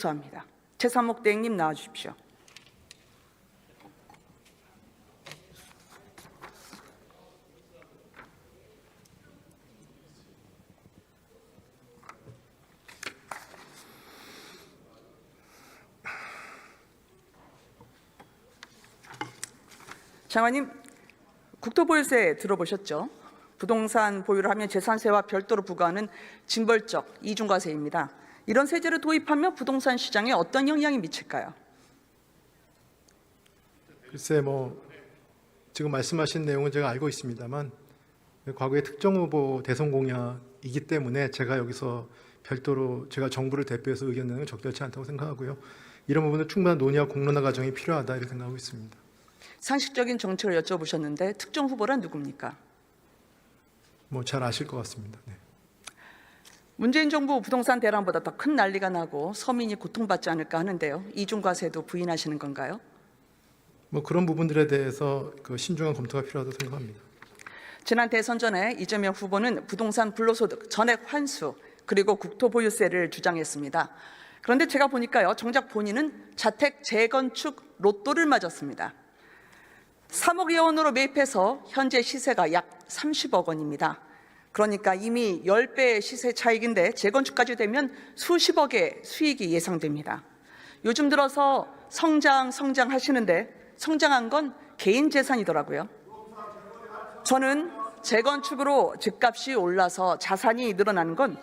감사합니다. 최상목 대행님 나와주십시오. 장관님, 국토보유세 들어보셨죠? 부동산 보유를 하면 재산세와 별도로 부과하는 징벌적 이중과세입니다. 이런 세제를 도입하면 부동산 시장에 어떤 영향이 미칠까요? 글쎄 지금 말씀하신 내용은 제가 알고 있습니다만 과거에 특정 후보 대선 공약이기 때문에 제가 여기서 별도로 제가 정부를 대표해서 의견 내는 건 적절치 않다고 생각하고요. 이런 부분은 충분한 논의와 공론화 과정이 필요하다 이렇게 생각하고 있습니다. 상식적인 정책을 여쭤보셨는데 특정 후보란 누굽니까? 잘 아실 것 같습니다. 네. 문재인 정부 부동산 대란보다 더 큰 난리가 나고 서민이 고통받지 않을까 하는데요. 이중과세도 부인하시는 건가요? 그런 부분들에 대해서 신중한 검토가 필요하다고 생각합니다. 지난 대선 전에 이재명 후보는 부동산 불로소득 전액 환수 그리고 국토보유세를 주장했습니다. 그런데 제가 보니까요, 정작 본인은 자택 재건축 로또를 맞았습니다. 3억여 원으로 매입해서 현재 시세가 약 30억 원입니다. 그러니까 이미 10배의 시세 차익인데 재건축까지 되면 수십억의 수익이 예상됩니다. 요즘 들어서 성장 하시는데 성장한 건 개인 재산이더라고요. 저는 재건축으로 집값이 올라서 자산이 늘어나는 건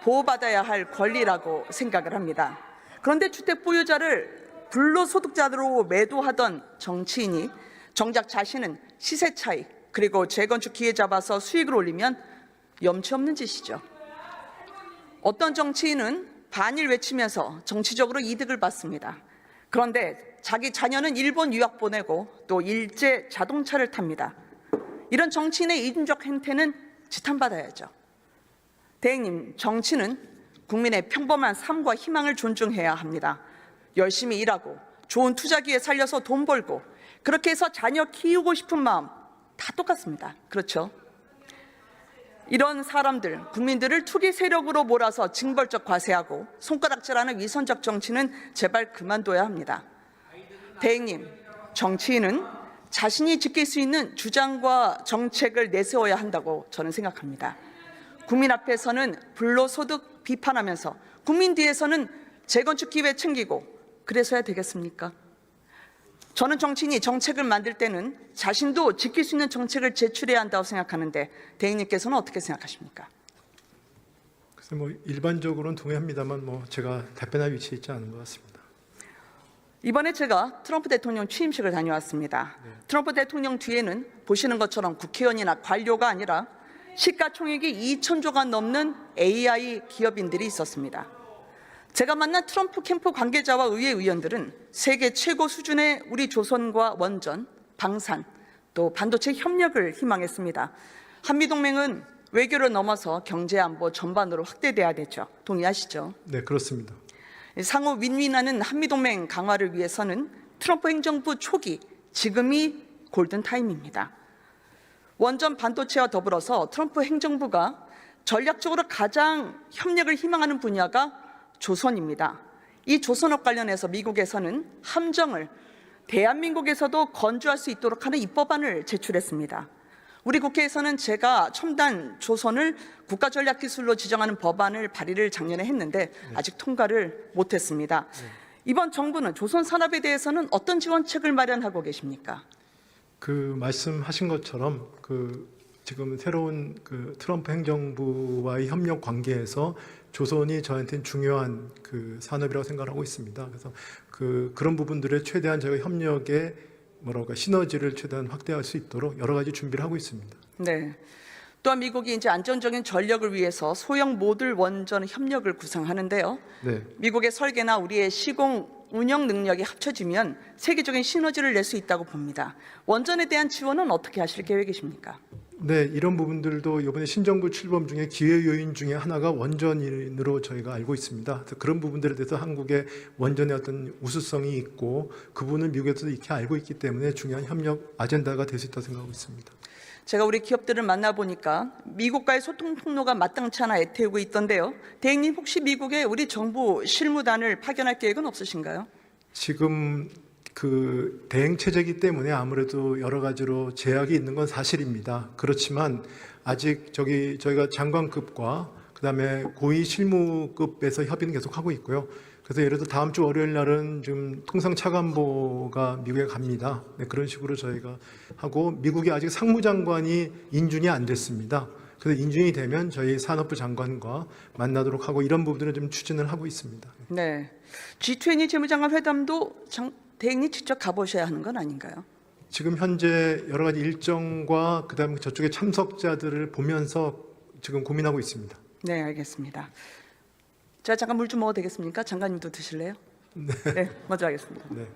보호받아야 할 권리라고 생각을 합니다. 그런데 주택 보유자를 불로소득자로 매도하던 정치인이 정작 자신은 시세 차익 그리고 재건축 기회 잡아서 수익을 올리면 염치 없는 짓이죠. 어떤 정치인은 반일 외치면서 정치적으로 이득을 받습니다. 그런데 자기 자녀는 일본 유학 보내고 또 일제 자동차를 탑니다. 이런 정치인의 이중적 행태는 지탄받아야죠. 대행님, 정치는 국민의 평범한 삶과 희망을 존중해야 합니다. 열심히 일하고 좋은 투자 기회 살려서 돈 벌고 그렇게 해서 자녀 키우고 싶은 마음 다 똑같습니다. 그렇죠? 이런 사람들, 국민들을 투기 세력으로 몰아서 징벌적 과세하고 손가락질하는 위선적 정치는 제발 그만둬야 합니다. 대행님, 정치인은 자신이 지킬 수 있는 주장과 정책을 내세워야 한다고 저는 생각합니다. 국민 앞에서는 불로소득 비판하면서 국민 뒤에서는 재건축 기회 챙기고 그래서야 되겠습니까? 저는 정치인이 정책을 만들 때는 자신도 지킬 수 있는 정책을 제출해야 한다고 생각하는데 대행님께서는 어떻게 생각하십니까? 그래서 일반적으로는 동의합니다만 제가 답변할 위치에 있지 않은 것 같습니다. 이번에 제가 트럼프 대통령 취임식을 다녀왔습니다. 네. 트럼프 대통령 뒤에는 보시는 것처럼 국회의원이나 관료가 아니라 시가총액이 2,000조가 넘는 AI 기업인들이 있었습니다. 제가 만난 트럼프 캠프 관계자와 의회 의원들은 세계 최고 수준의 우리 조선과 원전, 방산, 또 반도체 협력을 희망했습니다. 한미동맹은 외교를 넘어서 경제 안보 전반으로 확대돼야 되죠. 동의하시죠? 네, 그렇습니다. 상호 윈윈하는 한미동맹 강화를 위해서는 트럼프 행정부 초기, 지금이 골든타임입니다. 원전 반도체와 더불어서 트럼프 행정부가 전략적으로 가장 협력을 희망하는 분야가 조선입니다. 이 조선업 관련해서 미국에서는 함정을 대한민국에서도 건조할 수 있도록 하는 입법안을 제출했습니다. 우리 국회에서는 제가 첨단 조선을 국가전략기술로 지정하는 법안을 발의를 작년에 했는데 아직 통과를 못했습니다. 이번 정부는 조선 산업에 대해서는 어떤 지원책을 마련하고 계십니까? 말씀하신 것처럼 지금 새로운 트럼프 행정부와의 협력 관계에서 조선이 저한테는 중요한 산업이라고 생각하고 있습니다. 그래서 그런 부분들에 최대한 저희가 협력의 시너지를 최대한 확대할 수 있도록 여러 가지 준비를 하고 있습니다. 네. 또한 미국이 이제 안정적인 전력을 위해서 소형 모듈 원전 협력을 구상하는데요. 네. 미국의 설계나 우리의 시공 운영 능력이 합쳐지면 세계적인 시너지를 낼 수 있다고 봅니다. 원전에 대한 지원은 어떻게 하실 계획이십니까? 네, 이런 부분들도 이번에 신정부 출범 중에 기회 요인 중에 하나가 원전으로 저희가 알고 있습니다. 그래서 그런 부분들에 대해서 한국의 원전의 어떤 우수성이 있고 그 부분을 미국에서도 익히 알고 있기 때문에 중요한 협력 아젠다가 될 수 있다고 생각하고 있습니다. 제가 우리 기업들을 만나보니까 미국과의 소통 통로가 마땅치 않아 애태우고 있던데요. 대행님 혹시 미국에 우리 정부 실무단을 파견할 계획은 없으신가요? 지금 그 대행 체제이기 때문에 아무래도 여러 가지로 제약이 있는 건 사실입니다. 그렇지만 아직 저희가 장관급과 그다음에 고위 실무급에서 협의는 계속 하고 있고요. 그래서 예를 들어 다음 주 월요일 날은 지금 통상 차관보가 미국에 갑니다. 네, 그런 식으로 저희가 하고 미국이 아직 상무장관이 인준이 안 됐습니다. 그래서 인준이 되면 저희 산업부 장관과 만나도록 하고 이런 부분들을 좀 추진을 하고 있습니다. 네. G20 재무장관 회담도 대행님 직접 가보셔야 하는 건 아닌가요? 지금 현재 여러 가지 일정과 그다음에 저쪽의 참석자들을 보면서 지금 고민하고 있습니다. 네, 알겠습니다. 제가 잠깐 물 좀 먹어도 되겠습니까? 장관님도 드실래요? 네, 먼저 하겠습니다. 네.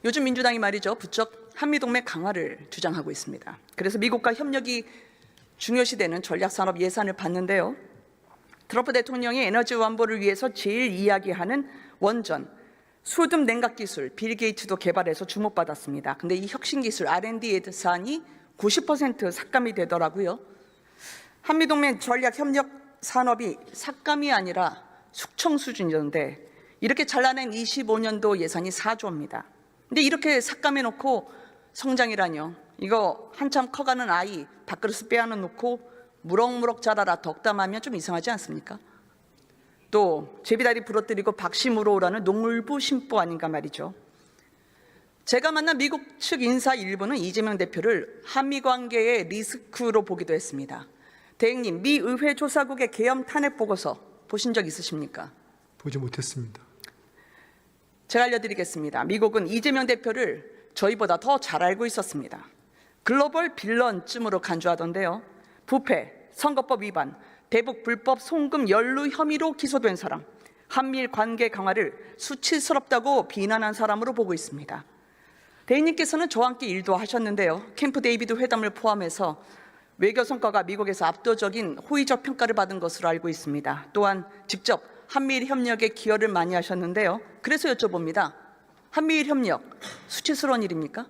요즘 민주당이 말이죠, 부쩍 한미동맹 강화를 주장하고 있습니다. 그래서 미국과 협력이 중요시되는 전략산업 예산을 받는데요. 트럼프 대통령이 에너지 완보를 위해서 제일 이야기하는 원전, 소듐 냉각 기술, 빌 게이츠도 개발해서 주목받았습니다. 근데 이 혁신 기술 R&D 예산이 90% 삭감이 되더라고요. 한미동맹 전략 협력 산업이 삭감이 아니라 숙청 수준이던데 이렇게 잘라낸 25년도 예산이 4조입니다. 근데 이렇게 삭감해 놓고 성장이라뇨. 이거 한참 커가는 아이 밥그릇을 빼앗아 놓고 무럭무럭 자라라 덕담하면 좀 이상하지 않습니까? 또 제비다리 부러뜨리고 박심으로 오라는 농물부 심보 아닌가 말이죠. 제가 만난 미국 측 인사 일부는 이재명 대표를 한미 관계의 리스크로 보기도 했습니다. 대행님, 미 의회 조사국의 계엄 탄핵 보고서 보신 적 있으십니까? 보지 못했습니다. 제가 알려드리겠습니다. 미국은 이재명 대표를 저희보다 더 잘 알고 있었습니다. 글로벌 빌런쯤으로 간주하던데요. 부패, 선거법 위반, 대북 불법 송금 연루 혐의로 기소된 사람, 한미일 관계 강화를 수치스럽다고 비난한 사람으로 보고 있습니다. 대행님께서는 저와 함께 일도 하셨는데요. 캠프 데이비드 회담을 포함해서 외교 성과가 미국에서 압도적인 호의적 평가를 받은 것으로 알고 있습니다. 또한 직접 한미일 협력에 기여를 많이 하셨는데요. 그래서 여쭤봅니다. 한미일 협력 수치스러운 일입니까?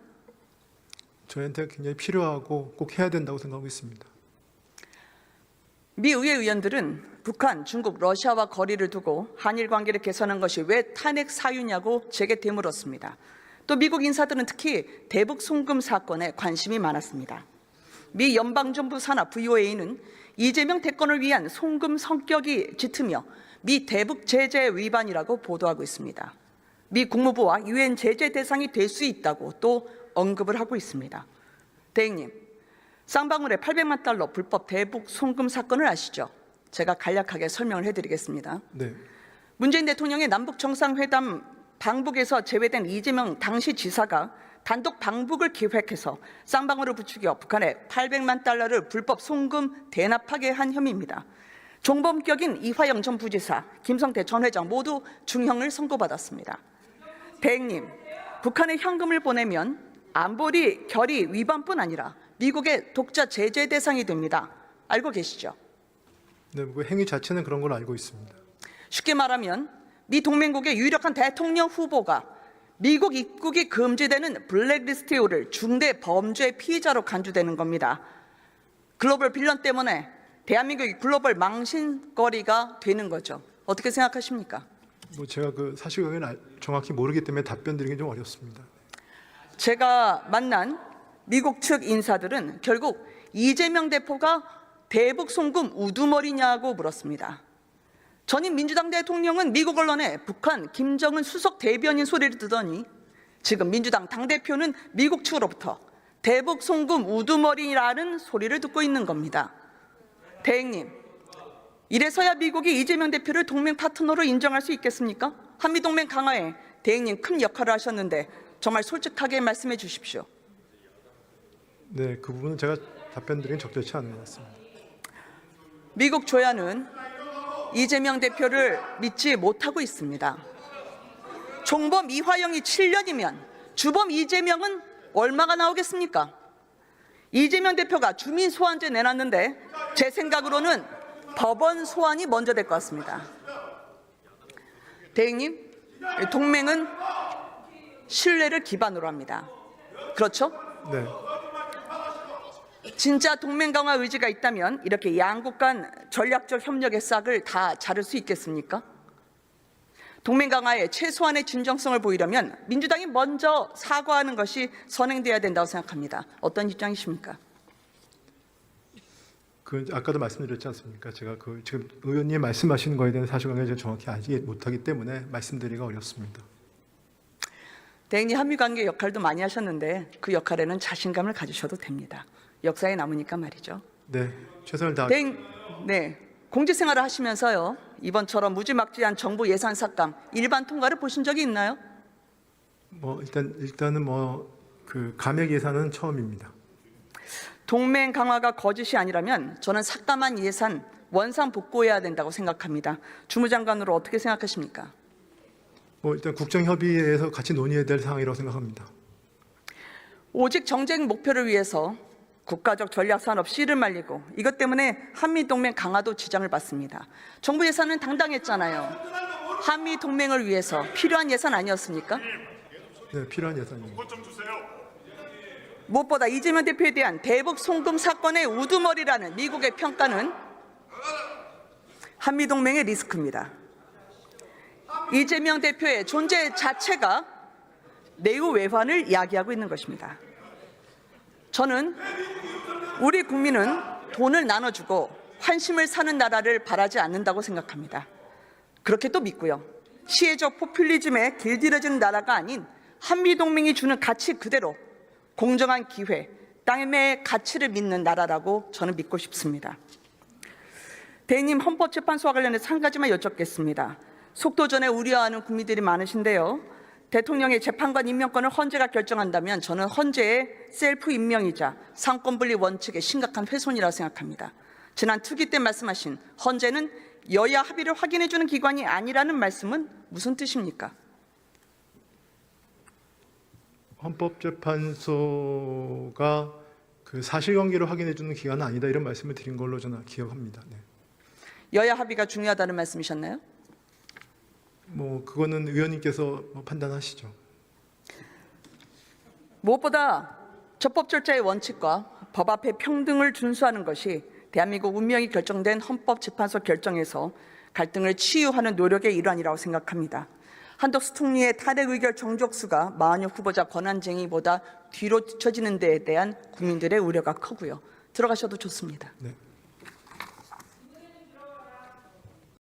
저희한테 굉장히 필요하고 꼭 해야 된다고 생각하고 있습니다. 미 의회 의원들은 북한, 중국, 러시아와 거리를 두고 한일 관계를 개선한 것이 왜 탄핵 사유냐고 제게 되물었습니다. 또 미국 인사들은 특히 대북 송금 사건에 관심이 많았습니다. 미 연방정부 산하 VOA는 이재명 대권을 위한 송금 성격이 짙으며 미 대북 제재 위반이라고 보도하고 있습니다. 미 국무부와 유엔 제재 대상이 될 수 있다고 또 언급을 하고 있습니다. 대행님, 쌍방울의 800만 달러 불법 대북 송금 사건을 아시죠? 제가 간략하게 설명을 해드리겠습니다. 네. 문재인 대통령의 남북 정상회담 방북에서 제외된 이재명 당시 지사가 단독 방북을 기획해서 쌍방울을 부추겨 북한에 800만 달러를 불법 송금 대납하게 한 혐의입니다. 종범격인 이화영 전 부지사, 김성태 전 회장 모두 중형을 선고받았습니다. 대행님, 북한에 현금을 보내면 안보리 결의 위반뿐 아니라 미국의 독자 제재 대상이 됩니다. 알고 계시죠? 네, 그 행위 자체는 그런 걸로 알고 있습니다. 쉽게 말하면 미 동맹국의 유력한 대통령 후보가 미국 입국이 금지되는 블랙리스트에 오를 중대 범죄 피의자로 간주되는 겁니다. 글로벌 빌런 때문에 대한민국이 글로벌 망신거리가 되는 거죠. 어떻게 생각하십니까? 제가 그 사실관계는 정확히 모르기 때문에 답변 드리기 좀 어렵습니다. 제가 만난 미국 측 인사들은 결국 이재명 대표가 대북 송금 우두머리냐고 물었습니다. 전임 민주당 대통령은 미국 언론에 북한 김정은 수석 대변인 소리를 듣더니 지금 민주당 당대표는 미국 측으로부터 대북 송금 우두머리라는 소리를 듣고 있는 겁니다. 대행님, 이래서야 미국이 이재명 대표를 동맹 파트너로 인정할 수 있겠습니까? 한미동맹 강화에 대행님 큰 역할을 하셨는데 정말 솔직하게 말씀해 주십시오. 네, 그 부분은 제가 답변 드리긴 적절치 않은 것 같습니다. 미국 조야는 이재명 대표를 믿지 못하고 있습니다. 총범 이화영이 7년이면 주범 이재명은 얼마가 나오겠습니까? 이재명 대표가 주민 소환제 내놨는데 제 생각으로는 법원 소환이 먼저 될 것 같습니다. 대행님, 동맹은 신뢰를 기반으로 합니다. 그렇죠? 네. 진짜 동맹 강화 의지가 있다면 이렇게 양국 간 전략적 협력의 싹을 다 자를 수 있겠습니까? 동맹 강화에 최소한의 진정성을 보이려면 민주당이 먼저 사과하는 것이 선행돼야 된다고 생각합니다. 어떤 입장이십니까? 아까도 말씀드렸지 않습니까? 제가 지금 의원님 말씀하시는 거에 대한 사실관계를 정확히 알지 못하기 때문에 말씀드리기가 어렵습니다. 대행님 한미관계 역할도 많이 하셨는데 그 역할에는 자신감을 가지셔도 됩니다. 역사에 남으니까 말이죠. 네, 최선을 다하. 네, 공직생활을 하시면서요, 이번처럼 무지막지한 정부 예산 삭감 일반 통과를 보신 적이 있나요? 일단은 감액 예산은 처음입니다. 동맹 강화가 거짓이 아니라면 저는 삭감한 예산 원상 복구해야 된다고 생각합니다. 주무장관으로 어떻게 생각하십니까? 일단 국정협의회에서 같이 논의해야 될 사항이라고 생각합니다. 오직 정쟁 목표를 위해서 국가적 전략산업 씨를 말리고 이것 때문에 한미동맹 강화도 지장을 받습니다. 정부 예산은 당당했잖아요. 한미동맹을 위해서 필요한 예산 아니었습니까? 네, 필요한 예산입니다. 무엇보다 이재명 대표에 대한 대북 송금 사건의 우두머리라는 미국의 평가는 한미동맹의 리스크입니다. 이재명 대표의 존재 자체가 내유 외환을 이야기하고 있는 것입니다. 저는 우리 국민은 돈을 나눠주고 환심을 사는 나라를 바라지 않는다고 생각합니다. 그렇게 또 믿고요. 시혜적 포퓰리즘에 길들여지는 나라가 아닌 한미동맹이 주는 가치 그대로 공정한 기회, 땅의 가치를 믿는 나라라고 저는 믿고 싶습니다. 대행님, 헌법재판소와 관련해서 한 가지만 여쭙겠습니다. 속도전에 우려하는 국민들이 많으신데요. 대통령의 재판관 임명권을 헌재가 결정한다면 저는 헌재의 셀프 임명이자 상권분리 원칙의 심각한 훼손이라고 생각합니다. 지난 투기 때 말씀하신 헌재는 여야 합의를 확인해주는 기관이 아니라는 말씀은 무슨 뜻입니까? 헌법재판소가 사실관계를 확인해주는 기관은 아니다 이런 말씀을 드린 걸로 저는 기억합니다. 네. 여야 합의가 중요하다는 말씀이셨나요? 그거는 의원님께서 판단하시죠. 무엇보다 적법 절차의 원칙과 법 앞의 평등을 준수하는 것이 대한민국 운명이 결정된 헌법재판소 결정에서 갈등을 치유하는 노력의 일환이라고 생각합니다. 한덕수 총리의 탄핵 의결 정족수가 마흔여 후보자 권한쟁의보다 뒤로 뒤처지는 데에 대한 국민들의 우려가 크고요. 들어가셔도 좋습니다. 네.